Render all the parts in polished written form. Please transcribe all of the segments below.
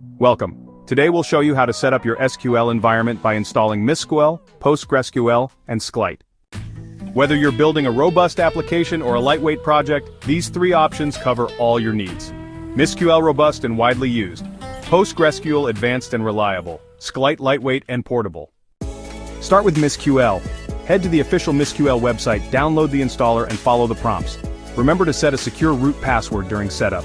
Welcome. Today we'll show you how to set up your SQL environment by installing MySQL, PostgreSQL, and SQLite. Whether you're building a robust application or a lightweight project, these three options cover all your needs. MySQL robust and widely used. PostgreSQL advanced and reliable. SQLite lightweight and portable. Start with MySQL. Head to the official MySQL website, download the installer and follow the prompts. Remember to set a secure root password during setup.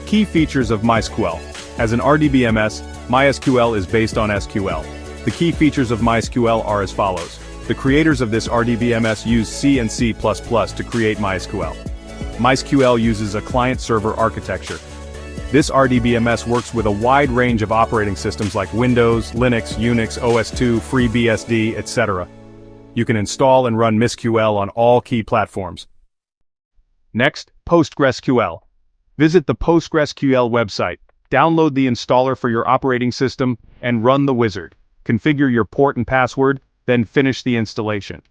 Key features of MySQL. As an RDBMS, MySQL is based on SQL. The key features of MySQL are as follows. The creators of this RDBMS used C and C++ to create MySQL. MySQL uses a client-server architecture. This RDBMS works with a wide range of operating systems like Windows, Linux, Unix, OS/2, FreeBSD, etc. You can install and run MySQL on all key platforms. Next, PostgreSQL. Visit the PostgreSQL website, download the installer for your operating system, and run the wizard. Configure your port and password, then finish the installation.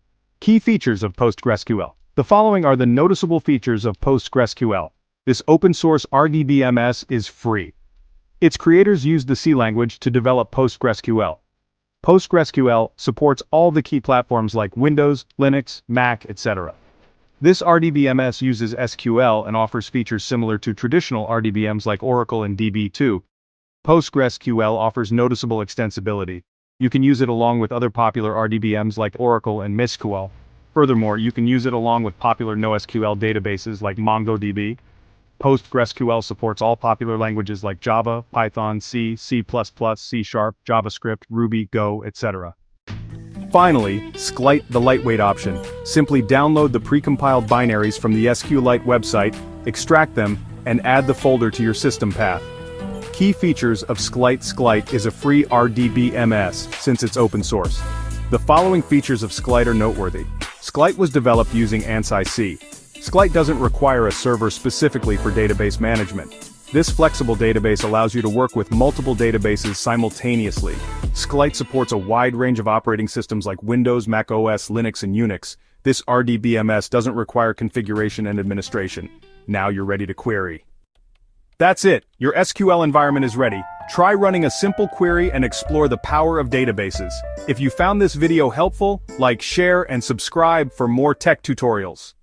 Key features of PostgreSQL. The following are the noticeable features of PostgreSQL. This open-source RDBMS is free. Its creators used the C language to develop PostgreSQL. PostgreSQL supports all the key platforms like Windows, Linux, Mac, etc. This RDBMS uses SQL and offers features similar to traditional RDBMs like Oracle and DB2. PostgreSQL offers noticeable extensibility. You can use it along with other popular RDBMs like Oracle and MySQL. Furthermore, you can use it along with popular NoSQL databases like MongoDB. PostgreSQL supports all popular languages like Java, Python, C, C++, C#, JavaScript, Ruby, Go, etc. Finally, SQLite, the lightweight option. Simply download the precompiled binaries from the SQLite website, extract them, and add the folder to your system path. Key features of SQLite. SQLite is a free RDBMS since it's open source. The following features of SQLite are noteworthy. SQLite was developed using ANSI C. SQLite doesn't require a server specifically for database management. This flexible database allows you to work with multiple databases simultaneously. SQLite supports a wide range of operating systems like Windows, Mac OS, Linux, and Unix. This RDBMS doesn't require configuration and administration. Now you're ready to query. That's it, your SQL environment is ready. Try running a simple query and explore the power of databases. If you found this video helpful, like, share, and subscribe for more tech tutorials.